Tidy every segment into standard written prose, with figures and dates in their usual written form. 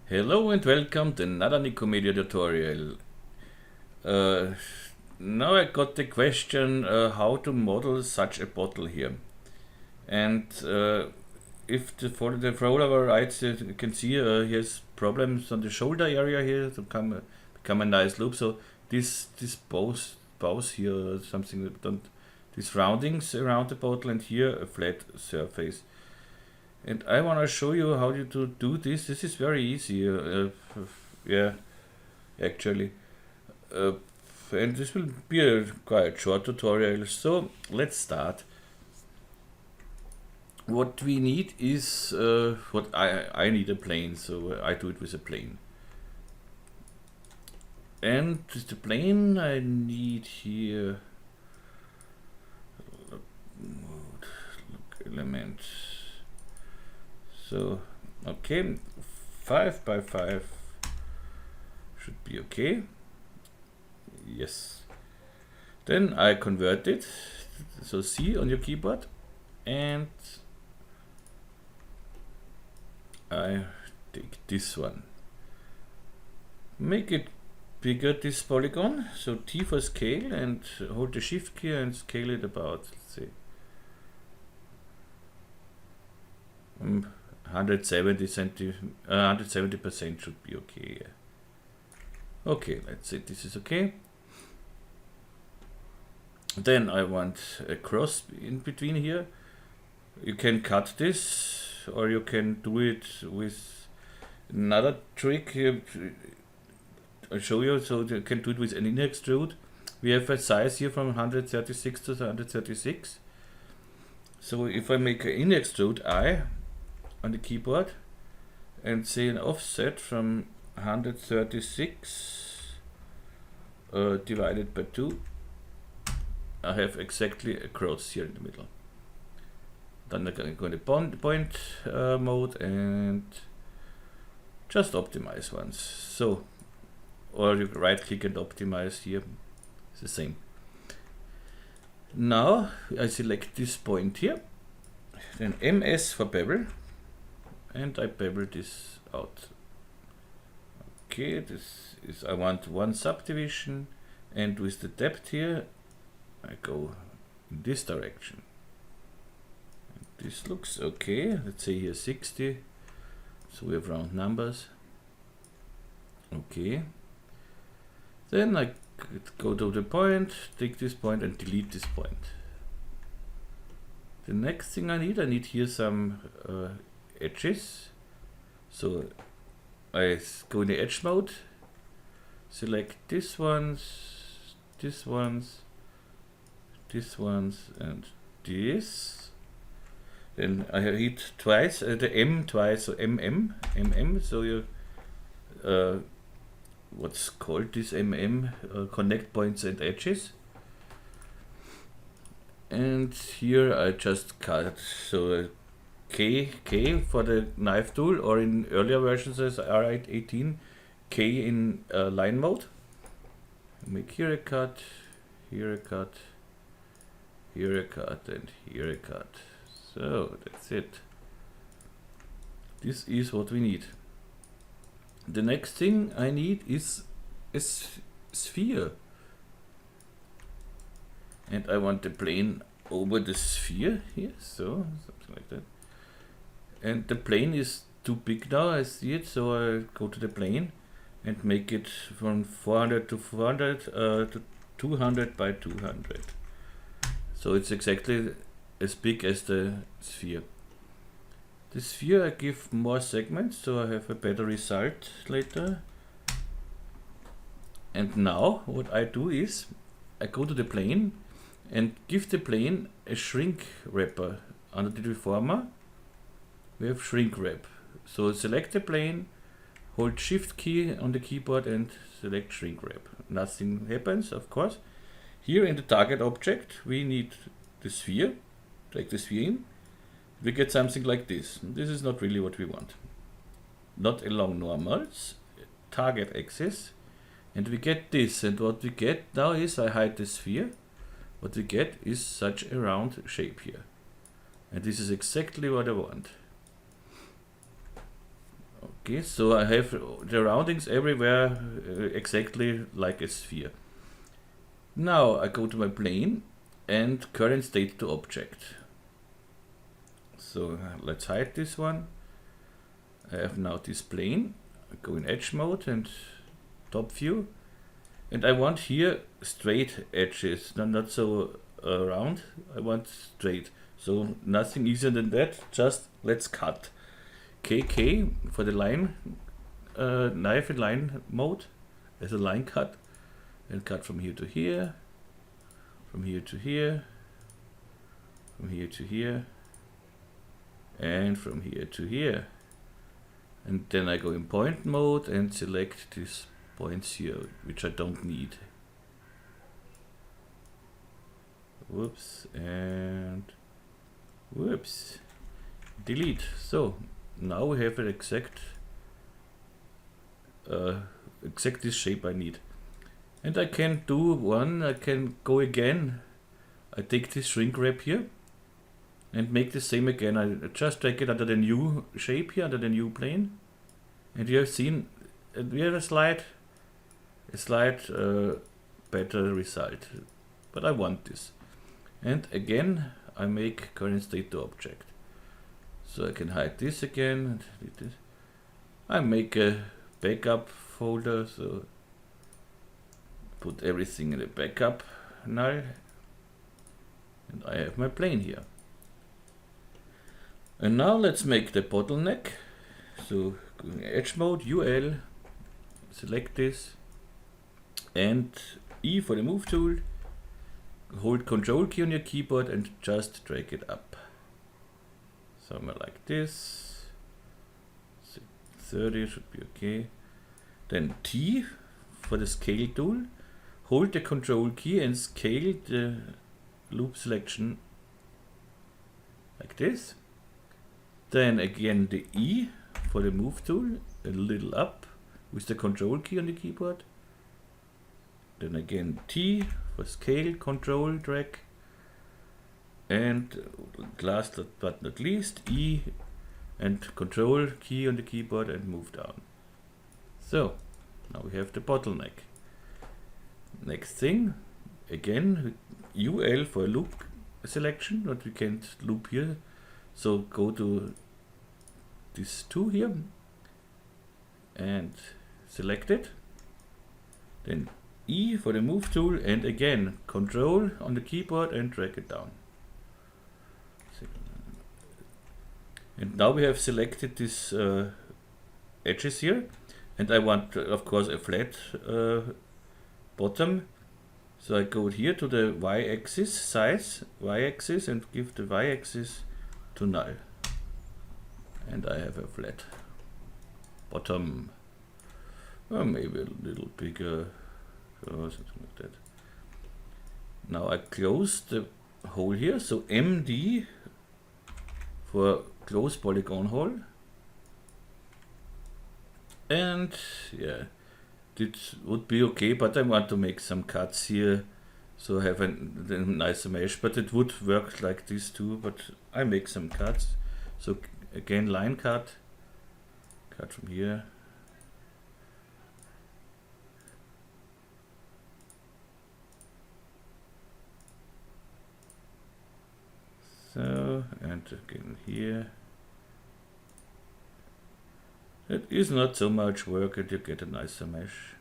Hello and welcome to another Nikomedia tutorial. Now I got the question how to model such a bottle here. And if the follower writes, you can see he has problems on the shoulder area here to become a nice loop. So this bows here, something that don't, these roundings around the bottle, and here a flat surface. And I want to show you how to do this. This is very easy, yeah, actually. And this will be a quite short tutorial, so let's start. What we need is, what I need a plane, so I do it with a plane. And with the plane I need here, look element. So, okay, 5 by 5 should be okay. Yes. Then I convert it, so C on your keyboard, and I take this one. Make it bigger, this polygon, so T for scale, and hold the shift key and scale it about, let's say, 170% should be okay. Okay, let's say this is okay. Then I want a cross in between here. You can cut this, or you can do it with another trick. I'll show you. So you can do it with an in extrude. We have a size here from 136 to 136. So if I make an in extrude I on the keyboard and say an offset from 136 divided by 2, I have exactly a cross here in the middle. Then I'm going to point mode and just optimize once. So, or you right click and optimize here. It's the same. Now I select this point here, then MS for bevel, and I bevel this out. Okay, this is, I want one subdivision, and with the depth here I go in this direction. And this looks okay. Let's say here 60, so we have round numbers. Okay, then I go to the point, take this point and delete this point. The next thing I need here some edges. So I go in the edge mode, select this ones, this ones, this ones, and this. Then I hit twice, the M twice, so MM. So you what's called this connect points and edges. And here I just cut, so K for the knife tool, or in earlier versions as R18, K in line mode. Make here a cut, here a cut, here a cut, and here a cut. So that's it. This is what we need. The next thing I need is a sphere. And I want the plane over the sphere here, so something like that. And the plane is too big now, I see it, so I go to the plane and make it from 400 to 400 to 200 by 200. So it's exactly as big as the sphere. The sphere I give more segments, so I have a better result later. And now what I do is I go to the plane and give the plane a shrink wrapper. Under the deformer we have shrink wrap. So select the plane, hold shift key on the keyboard and select shrink wrap. Nothing happens, of course. Here in the target object we need the sphere. Drag the sphere in. We get something like this. This is not really what we want. Not along normals, target axis, and we get this. And what we get now is, I hide the sphere. What we get is such a round shape here. And this is exactly what I want. Okay, so I have the roundings everywhere exactly like a sphere. Now I go to my plane and current state to object. So let's hide this one. I have now this plane. I go in edge mode and top view. And I want here straight edges, not so round. I want straight. So nothing easier than that. Just let's cut. KK for the line, knife and line mode as a line cut. And cut from here to here, from here to here, from here to here, and from here to here. And then I go in point mode and select these points here, which I don't need. Whoops, and whoops. Delete. So now we have an exact this shape I need. And I can do one, I can go again. I take this shrink wrap here and make the same again. I just drag it under the new shape here, under the new plane. And you have seen, we have a slight better result. But I want this. And again, I make current state to object. So I can hide this again. I make a backup folder, so put everything in the backup null, and I have my plane here. And now let's make the bottleneck. So go in edge mode, UL, select this, and E for the move tool. Hold Control key on your keyboard and just drag it up. Somewhere like this. 30 should be okay. Then T for the scale tool. Hold the Control key and scale the loop selection like this. Then again the E for the move tool, a little up with the Control key on the keyboard. Then again T for scale, control, drag. And last but not least, E and Control key on the keyboard and move down. So now we have the bottleneck. Next thing, again UL for loop selection, but we can't loop here. So go to this 2 here and select it. Then E for the move tool, and again Control on the keyboard and drag it down. And now we have selected these edges here, and I want of course a flat bottom. So I go here to the y-axis size, y-axis, and give the y-axis to null. And I have a flat bottom, or maybe a little bigger, or something like that. Now I close the hole here, so MD for close polygon hole. And yeah, it would be okay, but I want to make some cuts here, so I have a nicer mesh, but it would work like this too, but I make some cuts. So again, line cut from here. So, and again here. It is not so much work and you get a nicer mesh.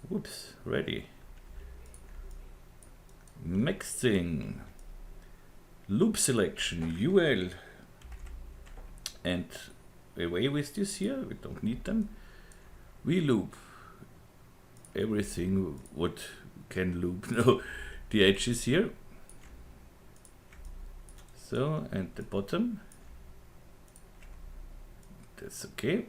Whoops, ready. Next thing, loop selection, UL, and away with this here, we don't need them. We loop everything what can loop. No, the edges here. So, and the bottom. That's okay.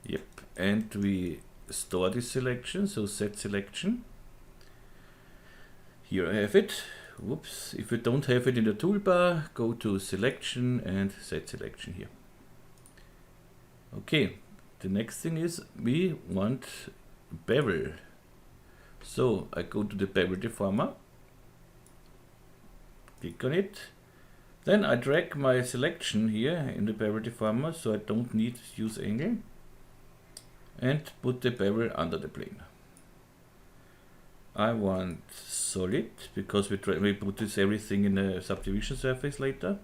Yep, and we store this selection, so set selection. Here I have it. Whoops, if you don't have it in the toolbar, go to selection and set selection here. Okay, the next thing is we want bevel. So I go to the bevel deformer click on it. Then I drag my selection here in the bevel deformer, so I don't need to use angle, and put the bevel under the plane. I want solid, because we put this everything in a subdivision surface later,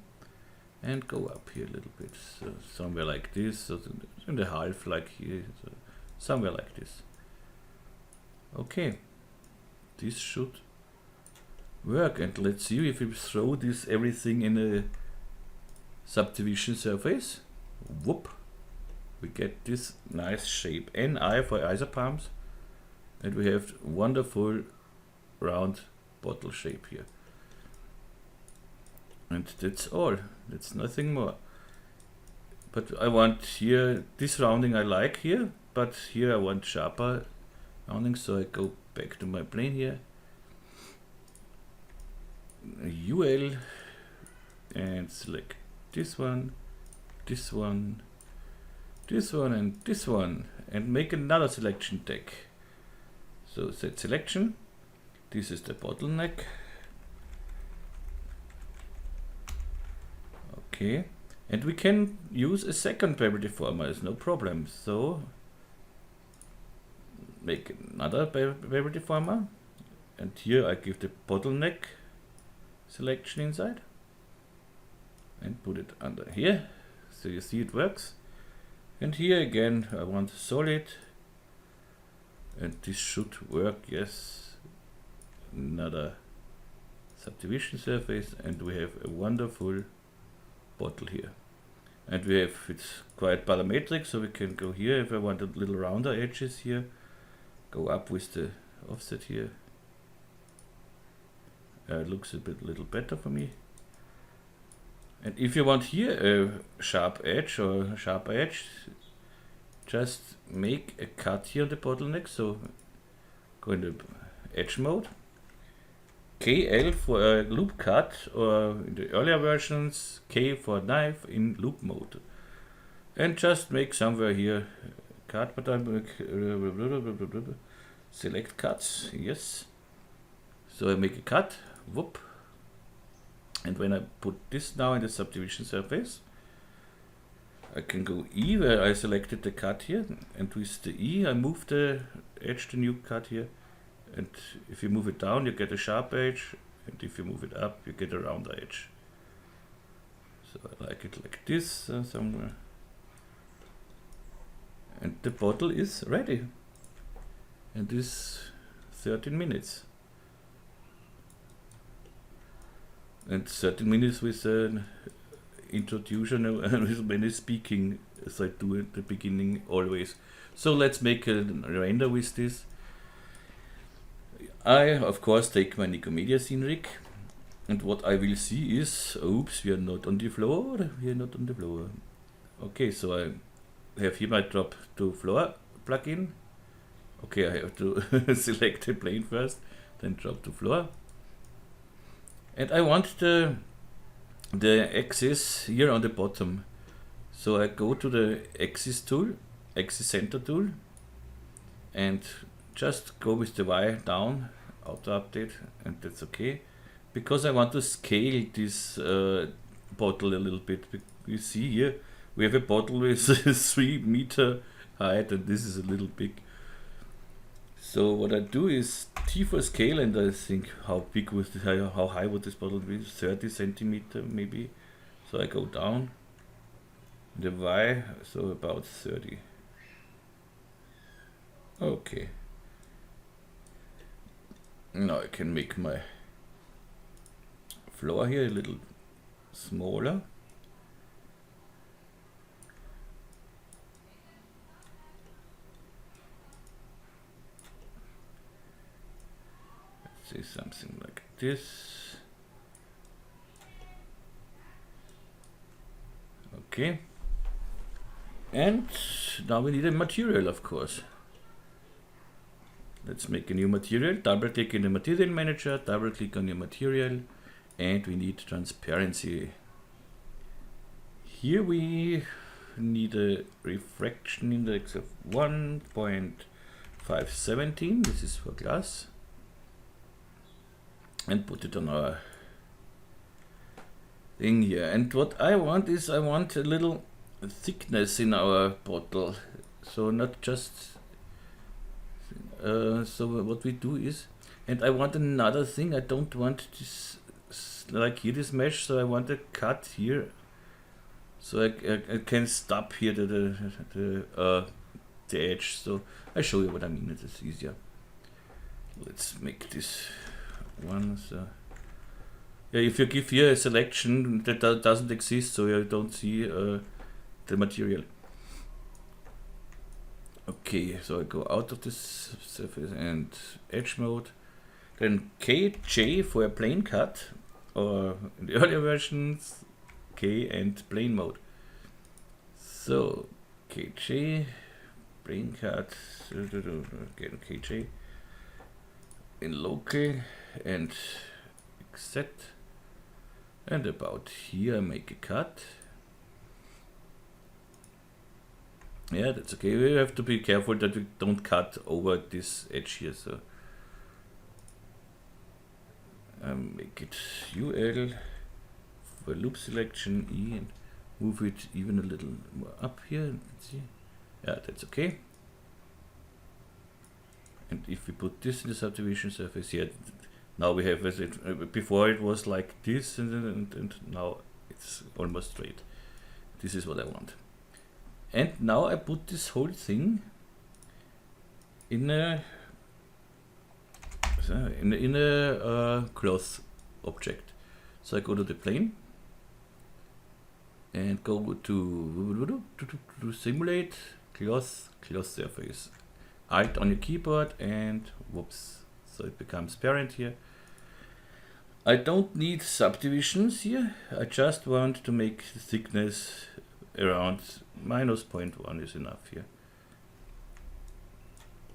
and go up here a little bit, so somewhere like this, so in the half like here, so somewhere like this. Okay, this should work, and let's see if we throw this everything in a subdivision surface. Whoop, we get this nice shape, NI for isopalms. And we have wonderful round bottle shape here. And that's all. That's nothing more. But I want here, this rounding I like here, but here I want sharper rounding, so I go back to my plane here. UL, and select this one, this one, this one, and this one, and make another selection tag. So set selection, this is the bottleneck. Okay, and we can use a second bevel deformer, it's no problem. So make another bevel deformer, and here I give the bottleneck selection inside and put it under here, so you see it works. And here again I want solid, and this should work, yes. Another subdivision surface, and we have a wonderful bottle here. And we have, it's quite parametric, so we can go here if I want a little rounder edges here, go up with the offset here. It looks a little better for me. And if you want here a sharp edge or a sharp edge, just make a cut here on the bottleneck, so go into edge mode. KL for a loop cut, or in the earlier versions, K for knife in loop mode. And just make somewhere here a cut, but I make select cuts, yes. So I make a cut, whoop. And when I put this now in the subdivision surface, I can go E, where I selected the cut here, and with the E I move the edge to new cut here, and if you move it down you get a sharp edge, and if you move it up you get a rounder edge. So I like it like this somewhere, and the bottle is ready, and this 13 minutes. And 13 minutes with an introduction and with many speaking, as I do at the beginning always. So let's make a render with this. I of course take my Nikomedias Scene Rig, and what I will see is, oops, we are not on the floor, we are not on the floor. Okay, so I have here my drop to floor plugin. Okay, I have to select the plane first, then drop to floor. And I want the axis here on the bottom. So I go to the axis tool, axis center tool, and just go with the Y down, auto update, and that's okay. Because I want to scale this bottle a little bit. You see here, we have a bottle with 3 meter height, and this is a little big. So what I do is T for scale, and I think how big was this, how high would this bottle be? 30 centimeter maybe. So I go down the Y, so about 30. Okay. Now I can make my floor here a little smaller. Say something like this. Okay. And now we need a material, of course. Let's make a new material. Double click in the material manager, double click on your material, and we need transparency. Here we need a refraction index of 1.517. This is for glass. And put it on our thing here. And what I want is, I want a little thickness in our bottle. So not just, so what we do is, and I want another thing, I don't want this, like here this mesh, so I want a cut here. So I can stop here the edge. So I show you what I mean, it's easier. Let's make this one. So yeah, if you give here a selection that doesn't exist, so you don't see the material. Okay, so I go out of this surface and edge mode. Then KJ for a plane cut, or in the earlier versions, K and plane mode. So KJ, plane cut, again KJ, in local and accept, and about here I make a cut. Yeah, that's okay. We have to be careful that we don't cut over this edge here. So make it UL for loop selection E and move it even a little more up here. Let's see. Yeah, that's okay. And if we put this in the subdivision surface here, now we have, before it was like this, and now it's almost straight. This is what I want. And now I put this whole thing in a cloth object. So I go to the plane and go to simulate cloth surface. Alt on your keyboard and whoops. So it becomes parent here. I don't need subdivisions here. I just want to make the thickness around -0.1 is enough here.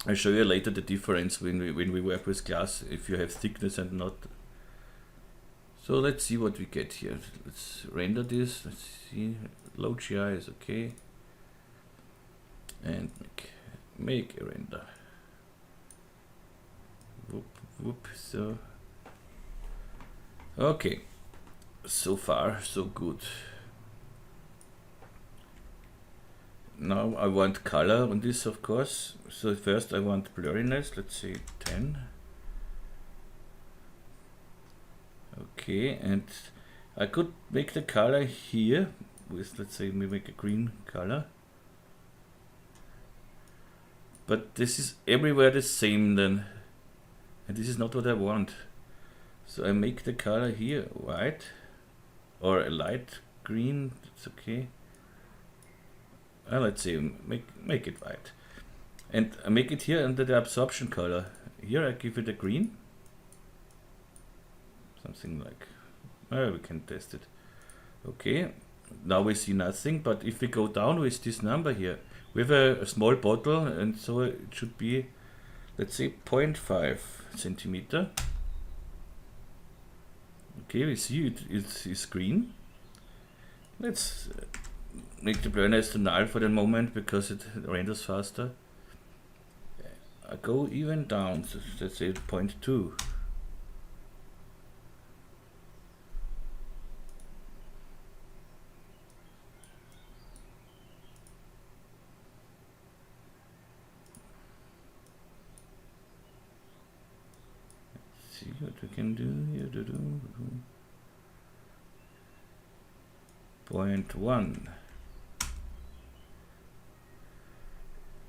I'll show you later the difference when we work with glass, if you have thickness and not. So let's see what we get here. Let's render this. Let's see. Load GI is okay. And make a render. Whoop. So okay. So far so good. Now I want color on this, of course. So first I want blurriness, let's say 10. Okay, and I could make the color here with, let's say, we make a green color. But this is everywhere the same then. And this is not what I want. So I make the color here white or a light green, it's okay. Let's see, make it white. And I make it here under the absorption color. Here I give it a green. Something like, we can test it. Okay, now we see nothing, but if we go down with this number here, we have a small bottle, and so it should be, let's say, 0.5 centimeter. Okay, we see it's green. Let's make the blurriness to null for the moment because it renders faster. I go even down, so let's say 0.2. Let's see what we can do here. 0.1.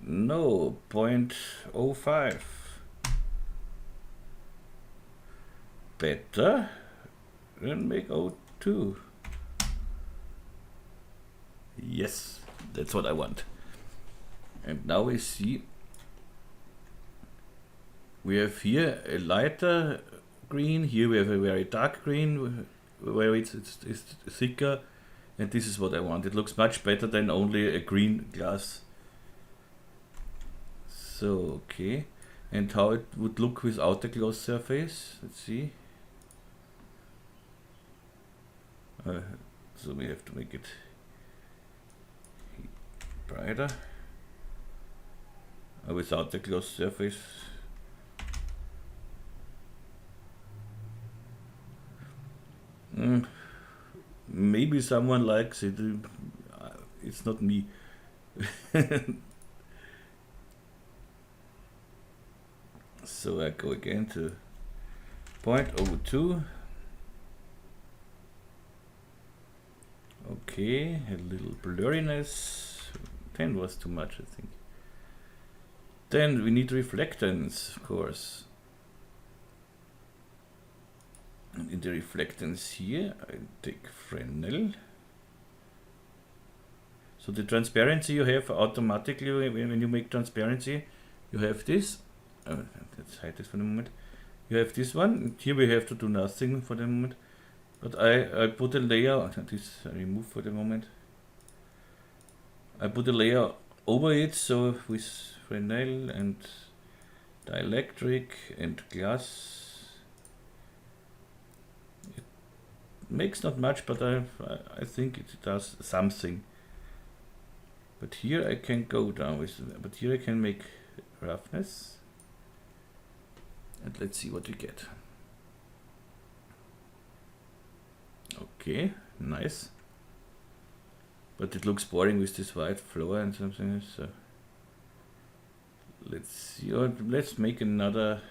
No, 0.05. Better. Then make 0.2. Yes, that's what I want. And now we see we have here a lighter green. Here we have a very dark green where it's thicker. And this is what I want. It looks much better than only a green glass. So, okay. And how it would look without the gloss surface. Let's see. So we have to make it brighter. Without the gloss surface. maybe someone likes it. It's not me. So I go again to 0.02. Okay, a little blurriness. 10 was too much, I think. Then we need reflectance, of course. And in the reflectance here, I take Fresnel. So the transparency you have automatically when you make transparency, you have this. Let's hide this for the moment. You have this one. Here we have to do nothing for the moment. But I put a layer, this I remove for the moment. I put a layer over it, so with Fresnel and dielectric and glass. It makes not much, but I think it does something. But here I can go down with, but here I can make roughness. And let's see what we get. Okay, nice. But it looks boring with this white floor and something. So let's see. Or let's make another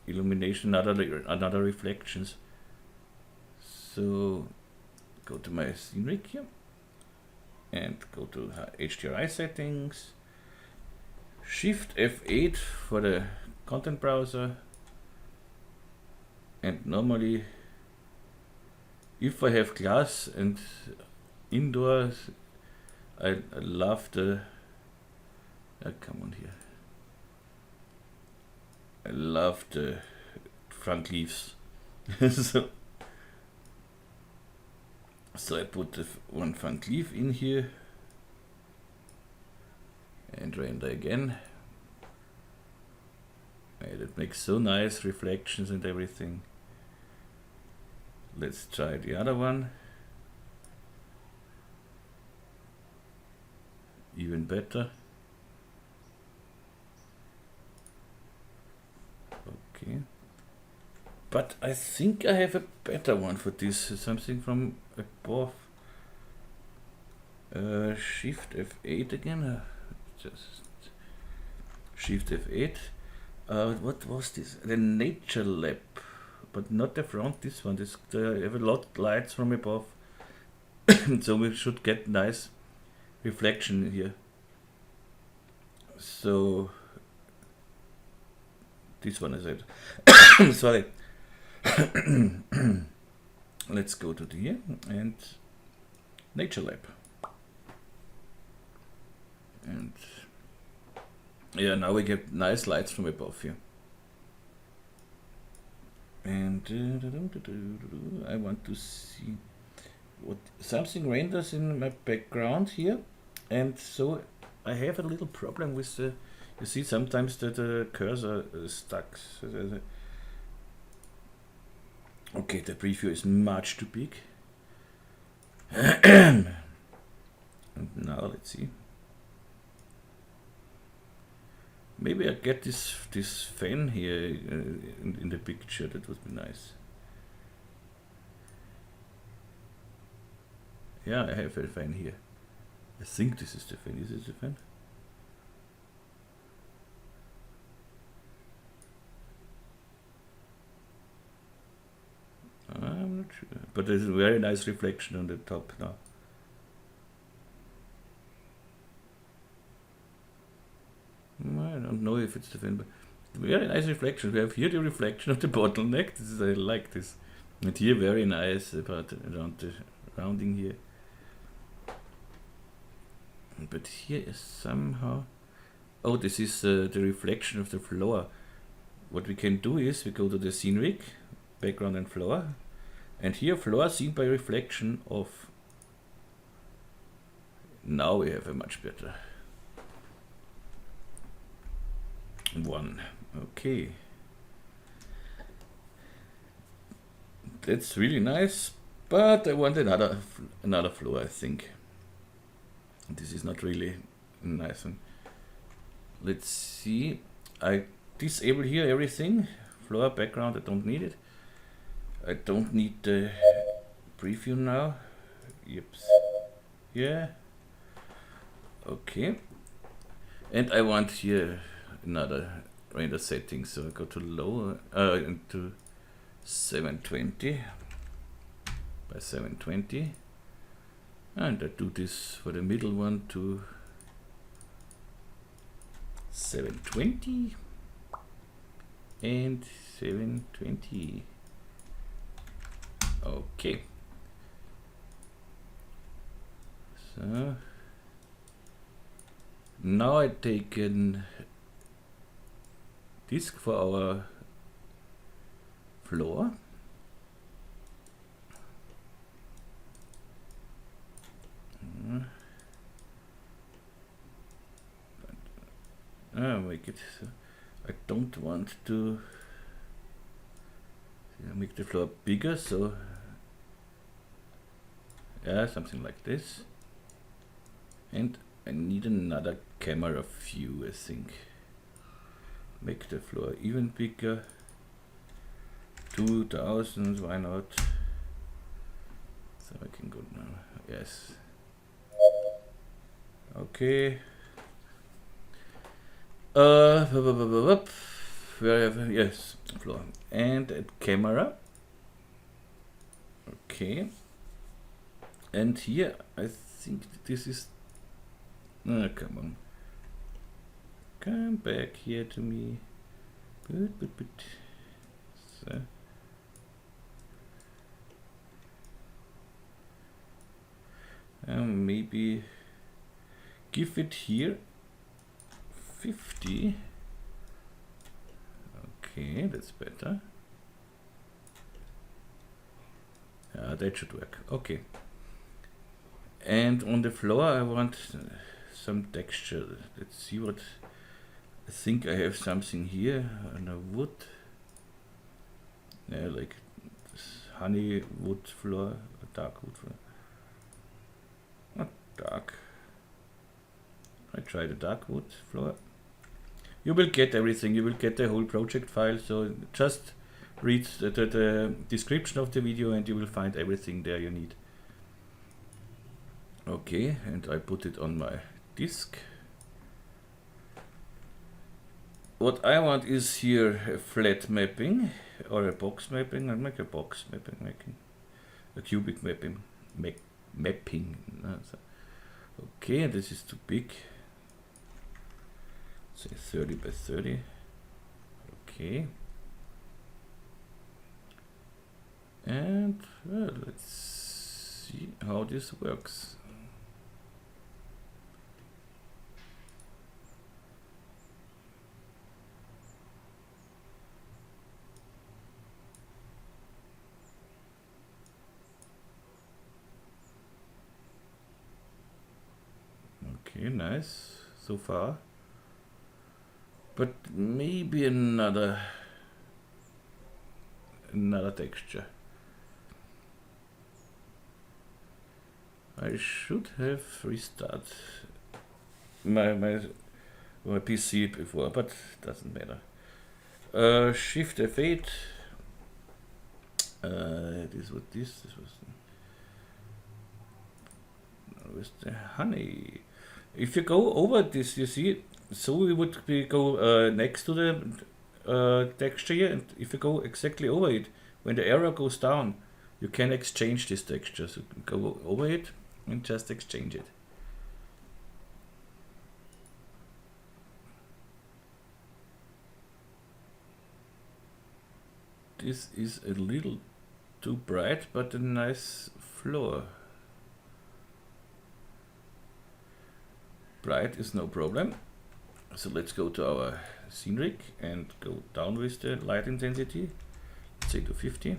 illumination, another reflections. So go to my scene rig here and go to HDRI settings. Shift F8 for the content browser, and normally if I have glass and indoors, I love the come on here, I love the front leaves. so I put the one front leaf in here and render again. And it makes so nice reflections and everything. Let's try the other one. Even better. Okay. But I think I have a better one for this. Something from above. Shift F8 again. Just Shift F8. What was this? The Nature Lab, but not the front. This one. This I have a lot of lights from above, so we should get nice reflection here. So this one is it. Sorry. Let's go to here and Nature Lab. And yeah, now we get nice lights from above here. And I want to see what something renders in my background here, and so I have a little problem with the. You see, sometimes the cursor is stuck. Okay, the preview is much too big. And now let's see. Maybe I get this fan here in the picture. That would be nice. Yeah, I have a fan here. I think this is the fan. Is it the fan? I'm not sure. But there's a very nice reflection on the top now. I don't know if it's the fan, but very nice reflection. We have here the reflection of the bottleneck. This is, I like this. And here very nice about around the rounding here. But here is somehow. Oh, this is the reflection of the floor. What we can do is we go to the scene rig, background and floor, and here floor seen by reflection of. Now we have a much better one. Okay, that's really nice, but I want another floor. I think this is not really a nice one. Let's see. I disable here everything. Floor, background, I don't need it. I don't need the preview now. Yep. Yeah. Okay. And I want here another render setting, so I go to lower into 720 by 720, and I do this for the middle one to 720 and 720. Okay. So now I take a disk for our floor. Make it so I don't want to make the floor bigger, so yeah, something like this. And I need another camera view, I think. Make the floor even bigger. 2000, why not? So I can go now. Yes. Okay. Where have I? Yes, floor and a camera. Okay. And here I think this is. Come on. Come back here to me. So. Maybe give it here 50. Okay, that's better. That should work. Okay. And on the floor I want some texture. Let's see what. I think I have something here on a wood. Yeah, like this honey wood floor, a dark wood floor. Not dark. I try the dark wood floor. You will get everything. You will get the whole project file. So just read the description of the video and you will find everything there you need. Okay, and I put it on my disk. What I want is here a flat mapping or a box mapping. I'll make a box mapping, a cubic mapping, mapping. Okay, this is too big. Say 30 by 30. Okay. And well, let's see how this works. Okay, nice so far. But maybe another texture. I should have restarted my PC before, but doesn't matter. Shift F8. This was this was the honey. If you go over this, you see, so we would go next to the texture here, and if you go exactly over it, when the arrow goes down, you can exchange this texture. So go over it and just exchange it. This is a little too bright, but a nice floor. Bright is no problem. So let's go to our scene rig and go down with the light intensity. Let's say to 50.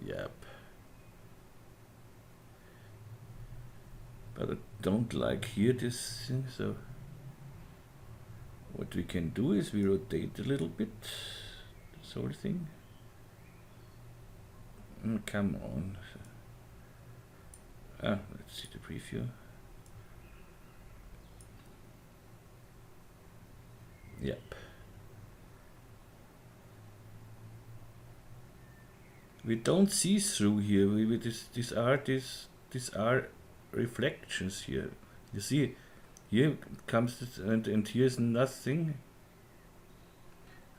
Yep. But I don't like here this thing, so what we can do is we rotate a little bit this whole thing. Come on. Let's see the preview. Yep. we don't see through here. These are reflections here. You see, here comes this, and here's nothing.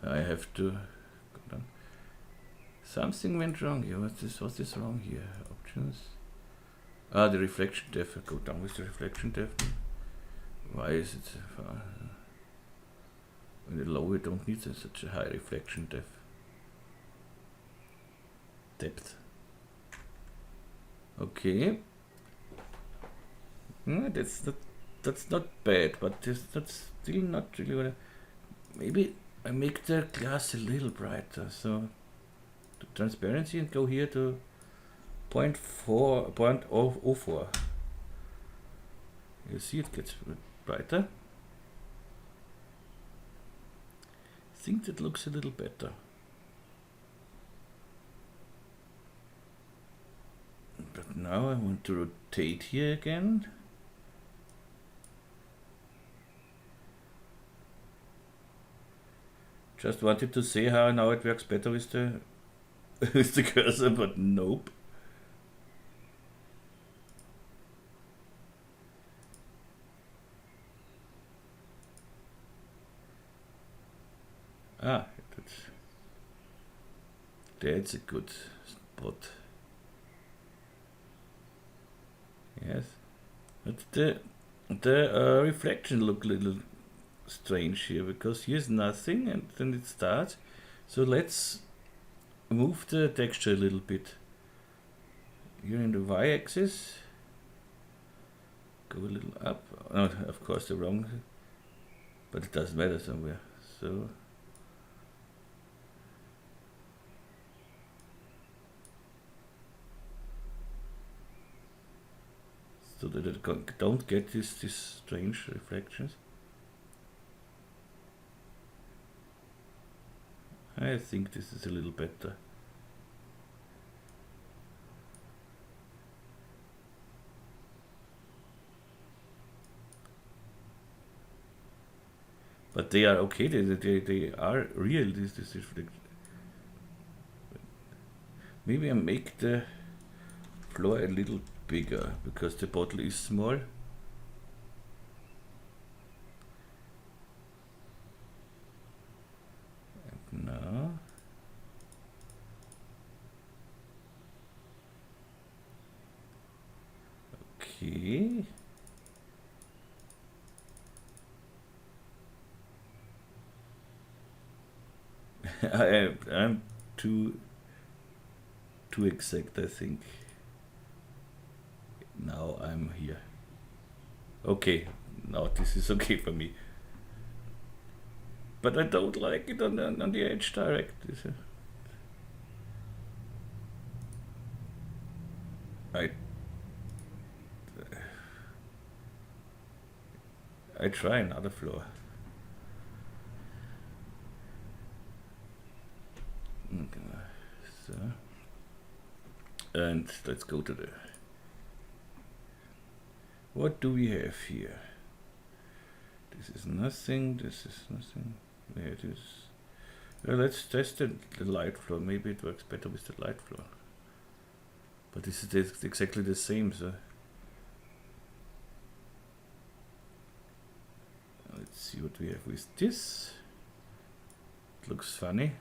I have to go down. Something went wrong here. What's this wrong here? Options. Ah, the reflection depth. Go down with the reflection depth. Why is it far? When you're low, you don't need such a high reflection depth. Okay. That's not bad, but that's still not really what maybe I make the glass a little brighter, so to transparency and go here to 0.04. You see it gets brighter. I think that looks a little better. But now I want to rotate here again. Just wanted to say how now it works better with the with the cursor, but nope. Ah, that's a good spot. Yes, but the reflection look a little strange here, because here's nothing and then it starts. So let's move the texture a little bit. Here in the y-axis, go a little up. Oh, of course the wrong, but it doesn't matter somewhere. So that I don't get these strange reflections. I think this is a little better. But they are okay, they are real, this reflection. Maybe I make the floor a little bigger, because the bottle is small. And now okay. I'm too exact, I think. Now I'm here. Okay, now this is okay for me. But I don't like it on the edge direct. I try another floor. Okay, so, and let's go to the. What do we have here? This is nothing, this is nothing. There it is. Well, let's test the light floor. Maybe it works better with the light floor. But this is exactly the same, so. Let's see what we have with this. It looks funny.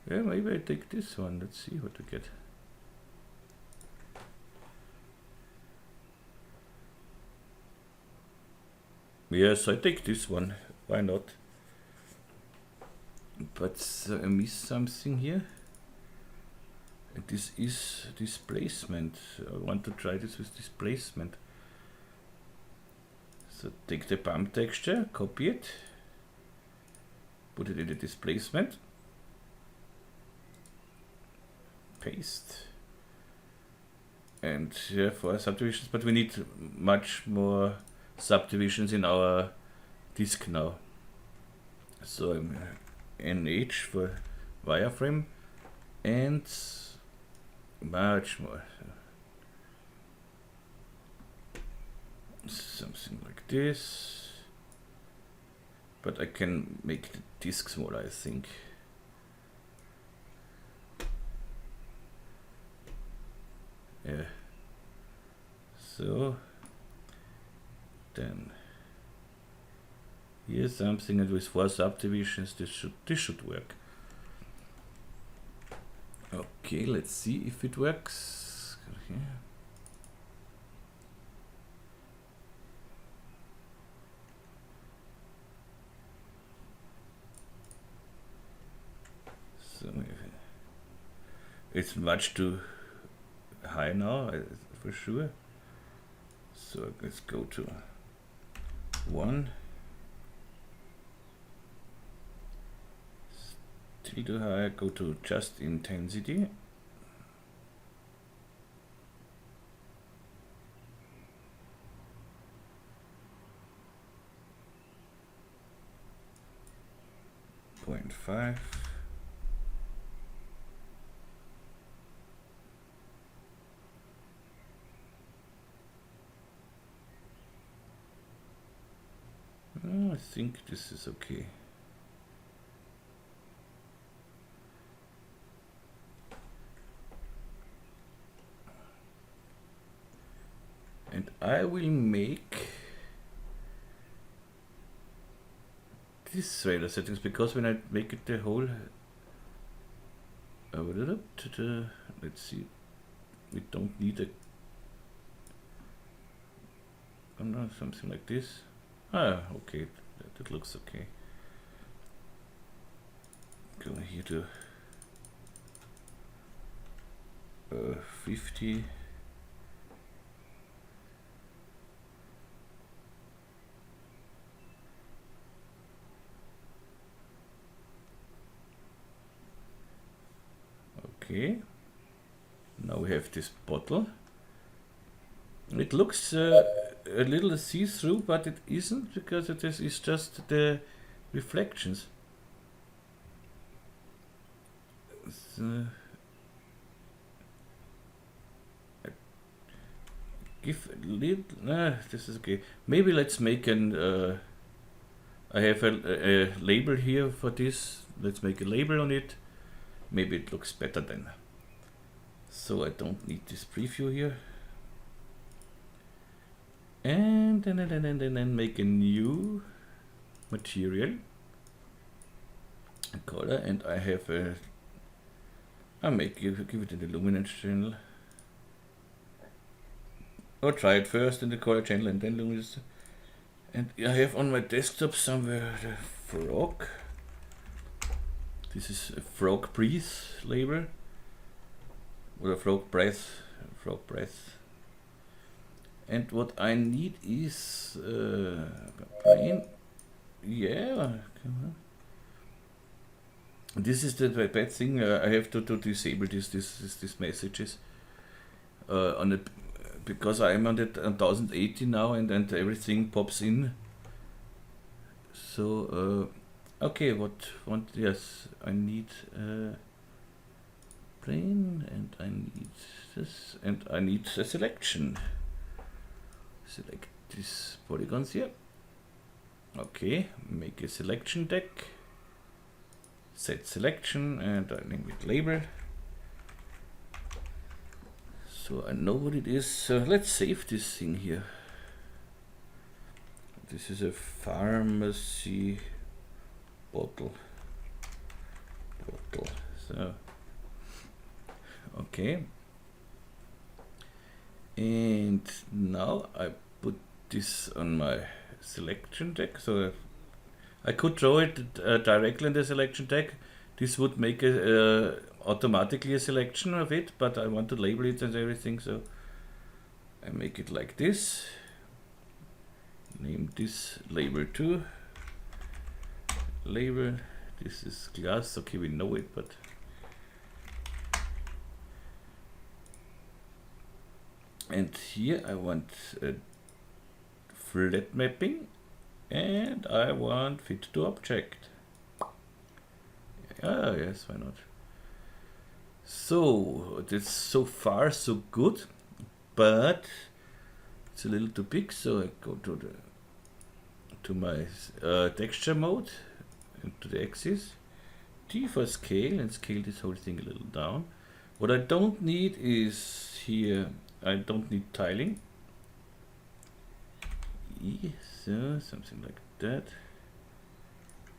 Yeah, maybe I take this one. Let's see what we get. Yes, I take this one. Why not? But I miss something here. And this is displacement. I want to try this with displacement. So take the bump texture, copy it, put it in the displacement, paste. And yeah, for subdivisions, but we need much more subdivisions in our disk now. So I'm NH for wireframe and much more. Something like this. but I can make the disk smaller, I think. Yeah. So then here's something, and with 4 subdivisions this should work. Okay, let's see if it works. Okay. So it's much too high now, for sure. So let's go to 1. Still too high. Go to just intensity. .5. I think this is okay. And I will make this radar settings, because when I make it the whole, let's see, we don't need a, oh no, something like this. Ah, okay, that looks okay. Go here to 50. Okay, now we have this bottle. It looks a little see-through, but it isn't, because it is just the reflections. So, give a little. This is okay. Maybe let's make an. I have a label here for this. Let's make a label on it. Maybe it looks better then. So I don't need this preview here. And then make a new material, a color, and I have a. Give it in the luminance channel. Or try it first in the color channel and then luminance. And I have on my desktop somewhere the frog. This is a frog breath label, or a frog breath. And what I need is plain. Yeah. This is the bad thing. I have to disable these messages on it, because I am on 1080 now, and everything pops in. So okay, yes, I need plain, and I need this, and I need a selection. Select these polygons here. Okay, make a selection deck. Set selection, and I name it label. So I know what it is. So let's save this thing here. This is a pharmacy bottle. So okay. And now I put this on my selection deck. So I could draw it directly in the selection deck. This would make automatically a selection of it, but I want to label it and everything, so I make it like this. Name this label 2. Label. This is glass. Okay, we know it, but and here I want a flat mapping, and I want fit to object. Ah, yes, why not? So that's so far so good, but it's a little too big, so I go to the to my texture mode and to the axis. T for scale, and scale this whole thing a little down. What I don't need is here, I don't need tiling. E, so something like that.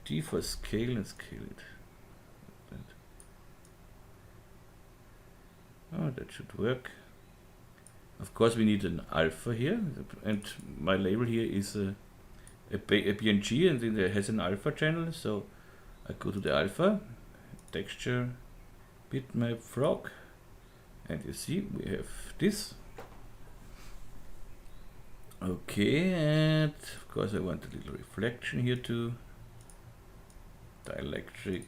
T for scale and scale it. Oh, that should work. Of course we need an alpha here, and my label here is a PNG, and it has an alpha channel, so I go to the alpha, texture, bitmap frog, and you see we have this. Okay, and of course I want a little reflection here too. Dielectric,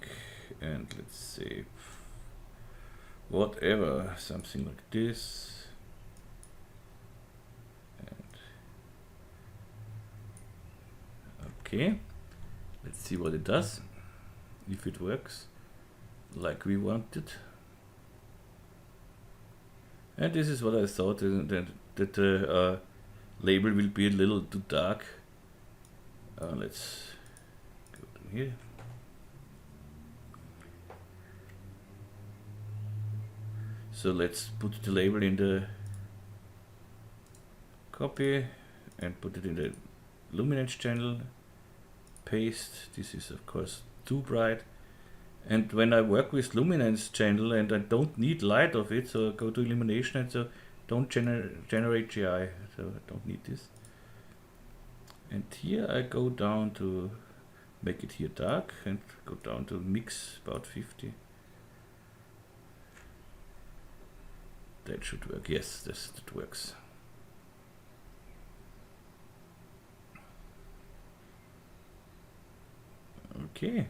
and let's say whatever, something like this. And okay, let's see what it does, if it works like we wanted. And this is what I thought, that the label will be a little too dark. Let's go to here. So let's put the label in the copy and put it in the luminance channel. Paste. This is of course too bright. And when I work with luminance channel and I don't need light of it, so I go to illumination and so don't generate GI. So I don't need this. And here I go down to make it here dark and go down to mix about 50. That should work. Yes, that works. Okay.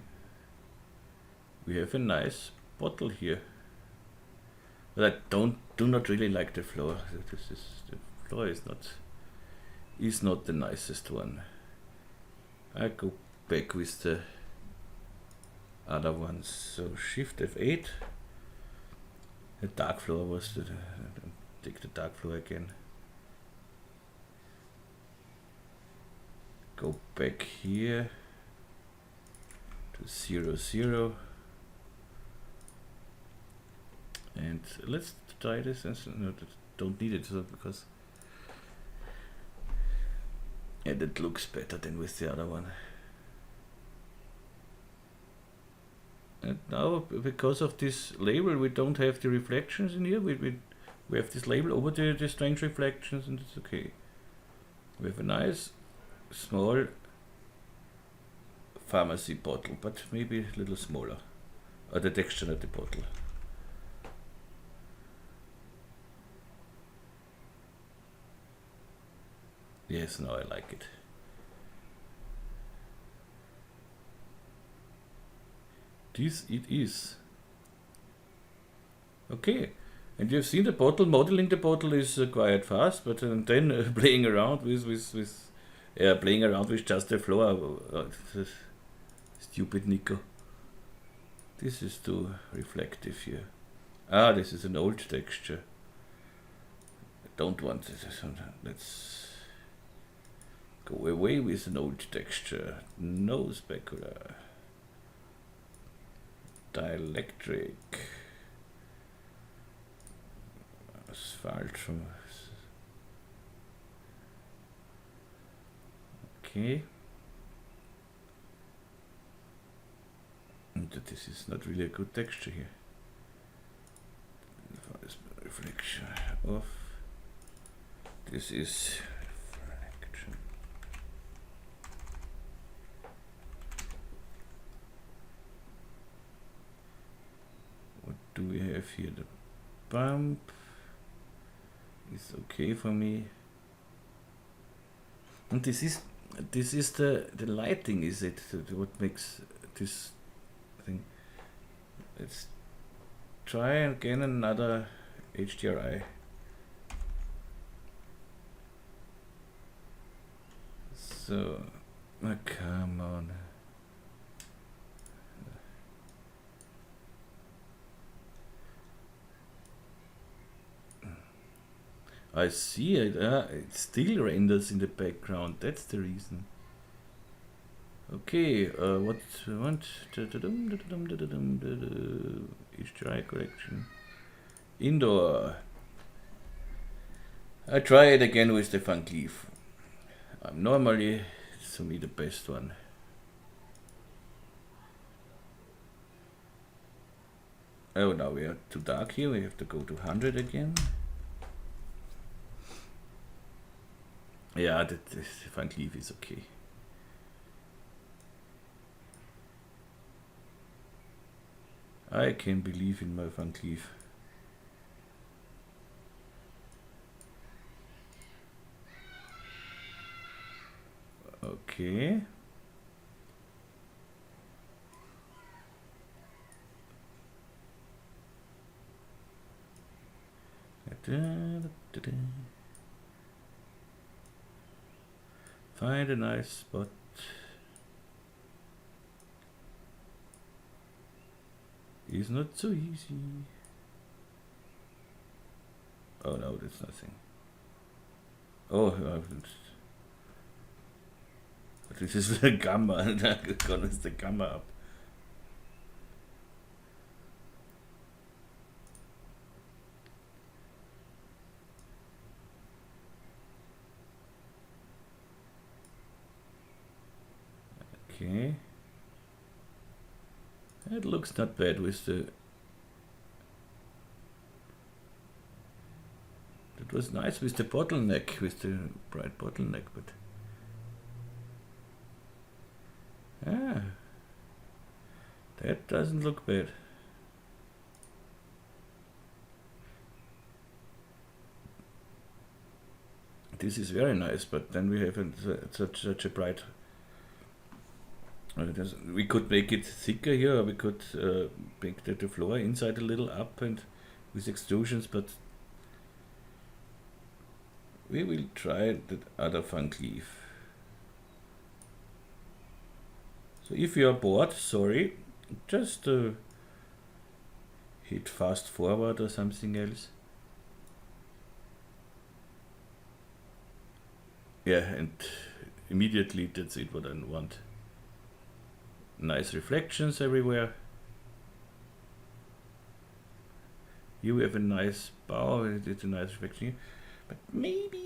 We have a nice bottle here. But I do not really like the floor. The floor is not the nicest one. I go back with the other ones. So Shift F8. The dark floor was take the dark floor again. Go back here to 0, 0. And let's try this. No, don't need it, so because it looks better than with the other one. And now, because of this label, we don't have the reflections in here. We have this label over the strange reflections, and it's okay. We have a nice small pharmacy bottle, but maybe a little smaller. Or the texture of the bottle. Yes, now I like it. This it is. Okay, and you've seen the bottle. Modeling the bottle is quite fast, but then playing around with just the floor. Stupid Nico. This is too reflective here. Ah, this is an old texture. I don't want this. Let's go away with an old texture. No specular. Dielectric. Asphalt. Okay. And this is not really a good texture here. Reflection off. This is reflection. What do we have here? The bump is okay for me. And this is the lighting, is it? What makes this thing? Let's try again another HDRI. So, oh, come on. I see it. It still renders in the background. That's the reason. Okay, what we want? HDRI correction. Indoor. I try it again with the Van Cleef. Normally, it's for me the best one. Oh, now we are too dark here. We have to go to 100 again. Yeah, this Van Cleef is okay. I can believe in my Van Cleef. Okay. Find a nice spot. Is not so easy. Oh no, that's nothing. Oh, this is the gamma. I'm gonna the gamma up. Okay. It looks not bad with the... That was nice with the bottleneck, with the bright bottleneck, but... Ah, that doesn't look bad. This is very nice, but then we have such a bright... we could make it thicker here, or we could make the floor inside a little up and with extrusions, but we will try the other Van Cleef. So if you are bored, sorry, just hit fast forward or something else. Yeah, and immediately that's it what I want. Nice reflections everywhere. Here we have a nice bow, it's a nice reflection here. But maybe.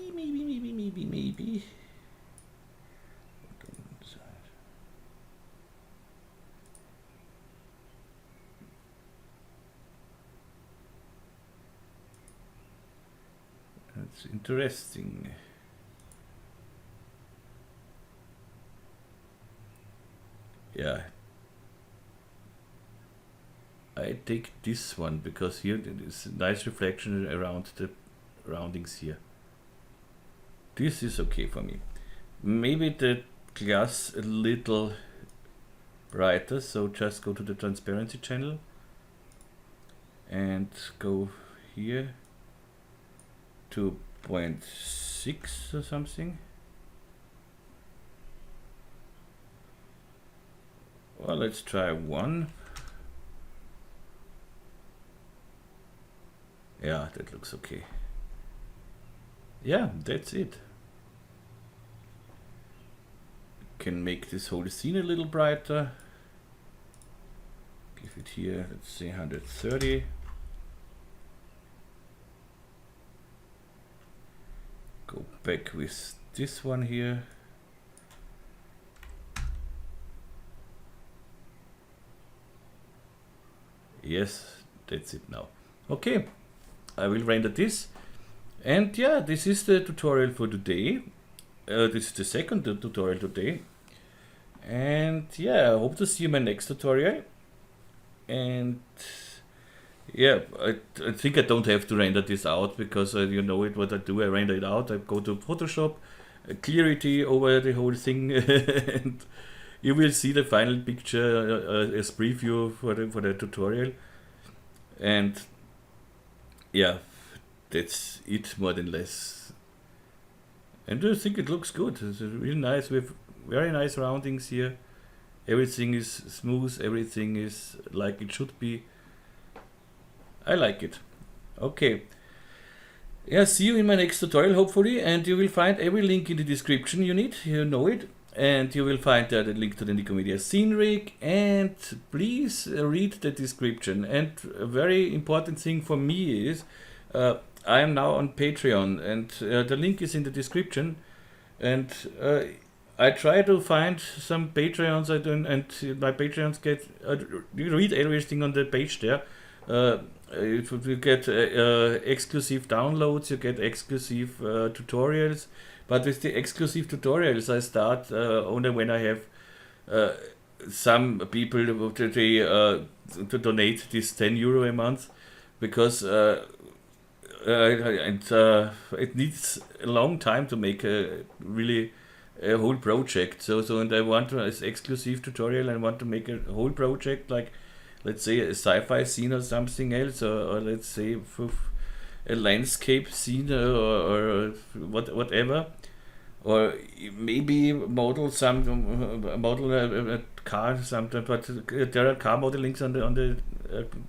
That's interesting. Yeah, I take this one because here it is a nice reflection around the roundings here. This is okay for me. Maybe the glass a little brighter, so just go to the transparency channel and go here to 0.6 or something. Well, let's try 1. Yeah, that looks okay. Yeah, that's it. Can make this whole scene a little brighter. Give it here, let's say 130. Go back with this one here. Yes, that's it now. Okay, I will render this. And yeah, this is the tutorial for today. This is the second tutorial today. And yeah, I hope to see you in my next tutorial. And yeah, I think I don't have to render this out because you know it what I do. I render it out. I go to Photoshop, clarity over the whole thing, and you will see the final picture as preview for the tutorial. And yeah, that's it more than less. And I think it looks good. It's really nice. We have very nice roundings here. Everything is smooth. Everything is like it should be. I like it. Okay. Yeah, see you in my next tutorial hopefully, and you will find every link in the description you need. You know it. and you will find there the link to the Nikomedias Scene Rig, and please read the description. And a very important thing for me is I am now on Patreon, and the link is in the description, and I try to find some Patreons, and my Patreons get you read everything on the page there. You get exclusive downloads, you get exclusive tutorials, but with the exclusive tutorials I start only when I have some people to donate this 10 euro a month, because it needs a long time to make a whole project. And I want to, as exclusive tutorial, I want to make a whole project, like let's say a sci-fi scene or something else, or let's say a landscape scene, or whatever, or maybe model a car sometime. But there are car modelings on the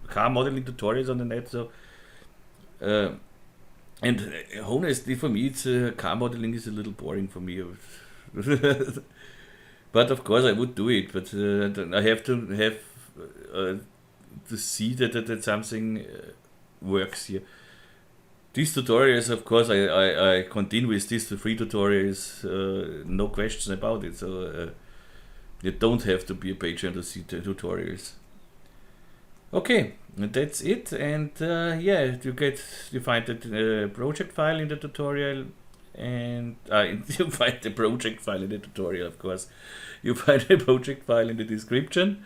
car modeling tutorials on the net. So and honestly, for me, it's car modeling is a little boring for me. But of course, I would do it. But I have to see that something works here. These tutorials, of course, I continue with these free tutorials, no question about it. So you don't have to be a Patreon to see the tutorials. Okay, that's it. And yeah, you find the project file in the tutorial, and you find the project file in the tutorial. Of course, you find the project file in the description,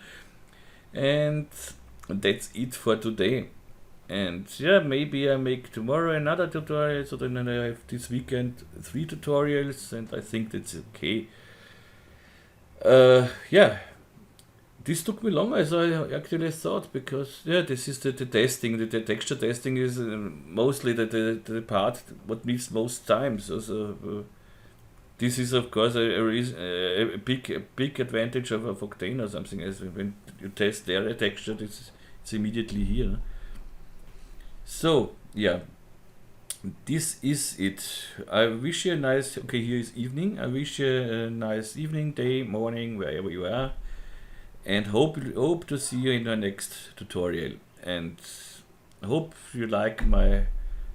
and that's it for today. And yeah, maybe I make tomorrow another tutorial, so then I have this weekend 3 tutorials, and I think that's okay. Yeah, this took me longer as I actually thought, because yeah, this is the testing. The texture testing is mostly the part what needs most time. So this is of course a big advantage of Octane or something, as when you test their texture, it's immediately here. So yeah, this is it. I wish you a nice, okay, here is evening. I wish you a nice evening, day, morning, wherever you are, and hope to see you in the next tutorial. And hope you like my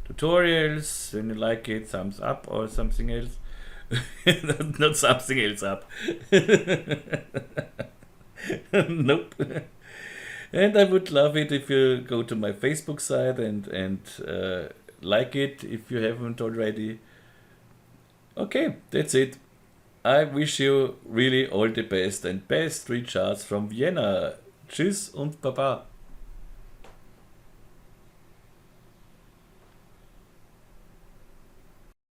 tutorials. When you like it, thumbs up or something else. Not something else up. Nope. And I would love it if you go to my Facebook site and like it if you haven't already. Okay, that's it. I wish you really all the best, and best regards from Vienna. Tschüss und Baba.